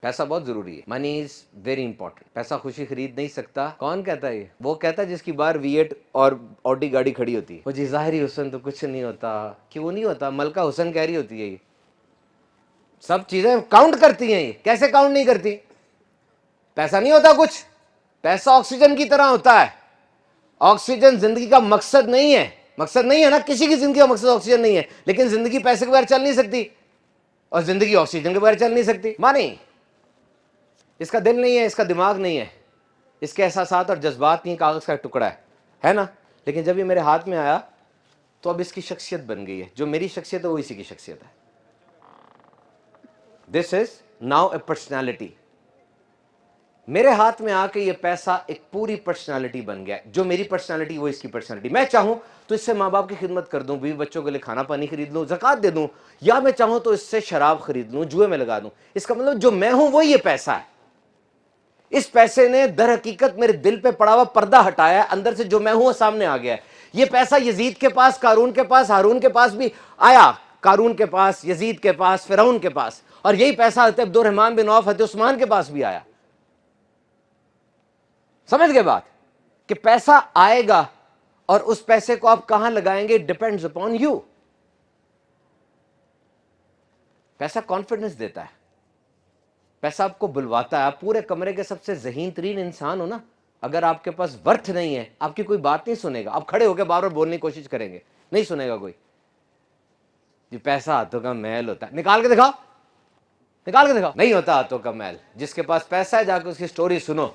پیسہ بہت ضروری ہے. منی از ویری امپورٹنٹ. پیسہ خوشی خرید نہیں سکتا. کون کہتا ہے یہ؟ وہ کہتا ہے جس کی باہر V8 اور آڈی گاڑی کھڑی ہوتی ہے. وہ جی ظاہری حسن تو کچھ نہیں ہوتا. کیوں نہیں ہوتا؟ ملکہ حسن کہہ رہی ہوتی ہے یہ سب چیزیں کاؤنٹ کرتی ہیں. یہ کیسے کاؤنٹ نہیں کرتی؟ پیسہ نہیں ہوتا کچھ. پیسہ آکسیجن کی طرح ہوتا ہے. آکسیجن زندگی کا مقصد نہیں ہے. مقصد نہیں ہے نا، کسی کی زندگی کا مقصد آکسیجن نہیں ہے. لیکن زندگی پیسے کے بغیر چل نہیں سکتی اور زندگی آکسیجن کے بغیر چل نہیں سکتی. مانی اس کا دل نہیں ہے، اس کا دماغ نہیں ہے، اس کے احساسات اور جذبات نہیں، کاغذ کا ٹکڑا ہے نا. لیکن جب یہ میرے ہاتھ میں آیا تو اب اس کی شخصیت بن گئی ہے. جو میری شخصیت ہے وہ اسی کی شخصیت ہے. دس از ناؤ اے پرسنالٹی. میرے ہاتھ میں آ کے یہ پیسہ ایک پوری پرسنالٹی بن گیا. جو میری پرسنالٹی وہ اس کی پرسنالٹی. میں چاہوں تو اس سے ماں باپ کی خدمت کر دوں، بیوی بچوں کے لیے کھانا پانی خرید لوں، زکوٰۃ دے دوں، یا میں چاہوں تو اس سے شراب خرید لوں، جوئے میں لگا دوں. اس کا مطلب جو میں ہوں وہ یہ پیسہ ہے. اس پیسے نے در حقیقت میرے دل پہ پڑا ہوا پردہ ہٹایا ہے. اندر سے جو میں ہوں وہ سامنے آ گیا ہے. یہ پیسہ یزید کے پاس، قارون کے پاس، ہارون کے پاس بھی آیا. قارون کے پاس، یزید کے پاس، فرعون کے پاس. اور یہی پیسہ حضرت عبد الرحمن بن عوف، حضرت عثمان کے پاس بھی آیا. سمجھ گئے بات؟ کہ پیسہ آئے گا اور اس پیسے کو آپ کہاں لگائیں گے ڈیپینڈز اپون یو. پیسہ کانفیڈنس دیتا ہے. پیسہ آپ کو بلواتا ہے. آپ پورے کمرے کے سب سے ذہین ترین انسان ہو نا، اگر آپ کے پاس ورتھ نہیں ہے، آپ کی کوئی بات نہیں سنے گا. آپ کھڑے ہو کے بار بار بولنے کی کوشش کریں گے، نہیں سنے گا کوئی. جی پیسہ ہاتھوں کا محل ہوتا ہے. نکال کے دکھاؤ، نکال کے دکھاؤ. نہیں ہوتا ہاتھوں کا محل. جس کے پاس پیسہ ہے جا کے اس کی سٹوری سنو.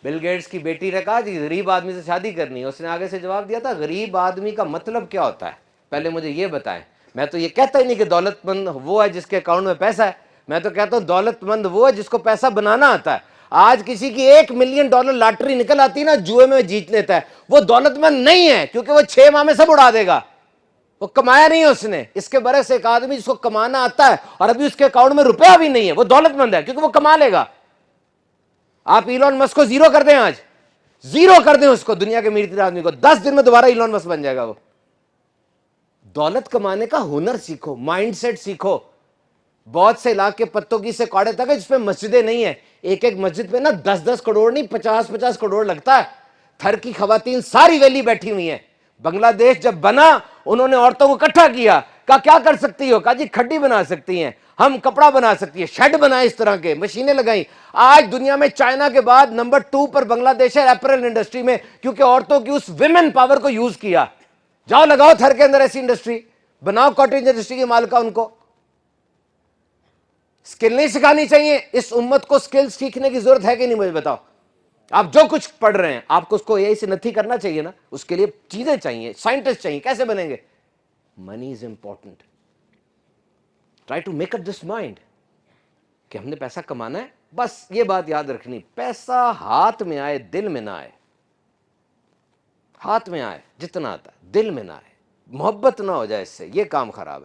بل گیٹس کی بیٹی نے کہا جی غریب آدمی سے شادی کرنی ہے. اس نے آگے سے جواب دیا تھا غریب آدمی کا مطلب کیا ہوتا ہے؟ پہلے مجھے یہ بتائیں. میں تو یہ کہتا ہی نہیں کہ دولت مند وہ ہے جس کے اکاؤنٹ میں پیسہ ہے. میں تو کہتا ہوں دولت مند وہ ہے جس کو پیسہ بنانا آتا ہے. آج کسی کی $1 ملین لاٹری نکل آتی ہے نا، جوئے میں جیت لیتا ہے، وہ دولت مند نہیں ہے، کیونکہ وہ 6 ماہ میں سب اڑا دے گا. وہ کمایا نہیں ہے اس نے. اس کے برعکس ایک آدمی جس کو کمانا آتا ہے اور ابھی اس کے اکاؤنٹ میں روپیہ بھی نہیں ہے، وہ دولت مند ہے، کیونکہ وہ کما لے گا. آپ ایلون مسک کو زیرو کر دیں، آج زیرو کر دیں اس کو، دنیا کے امیر ترین آدمی کو، 10 دن میں دوبارہ ایلون مسک بن جائے گا وہ. دولت کمانے کا ہنر سیکھو، مائنڈ سیٹ سیکھو. بہت سے علاقے پتوں کی سے کوڑے تک ہے جس پہ مسجدیں نہیں ہیں. ایک ایک مسجد پہ نا 10 کروڑ نہیں 50 کروڑ لگتا ہے. تھر کی خواتین ساری ویلی بیٹھی ہوئی ہیں. بنگلہ دیش جب بنا انہوں نے عورتوں کو اکٹھا کیا، کہا کیا کر سکتی ہو؟ کہا جی کھڈی بنا سکتی ہیں ہم، کپڑا بنا سکتی ہیں، شیڈ بنائے، اس طرح کے مشینیں لگائیں. آج دنیا میں چائنا کے بعد نمبر 2 پر بنگلہ دیش ہے اپیرل انڈسٹری میں، کیونکہ عورتوں کی اس ویمن پاور کو یوز کیا. جاؤ لگاؤ تھر کے اندر ایسی انڈسٹری بناؤ، کاٹیج انڈسٹری کی مالکہ ان کو. سکل نہیں سکھانی چاہیے اس امت کو. سکل سیکھنے کی ضرورت ہے کہ نہیں؟ مجھے بتاؤ. آپ جو کچھ پڑھ رہے ہیں آپ کو اس کو یہی سے نتھی کرنا چاہیے نا. اس کے لیے چیزیں چاہیے، سائنٹسٹ چاہیے. کیسے بنیں گے؟ Money is important. Try to make up this mind کہ ہم نے پیسہ کمانا ہے. بس یہ بات یاد رکھنی، پیسہ ہاتھ میں آئے دل میں نہ آئے. ہاتھ میں آئے جتنا آتا ہے، دل میں نہ آئے. محبت نہ ہو جائے اس سے، یہ کام خراب ہے.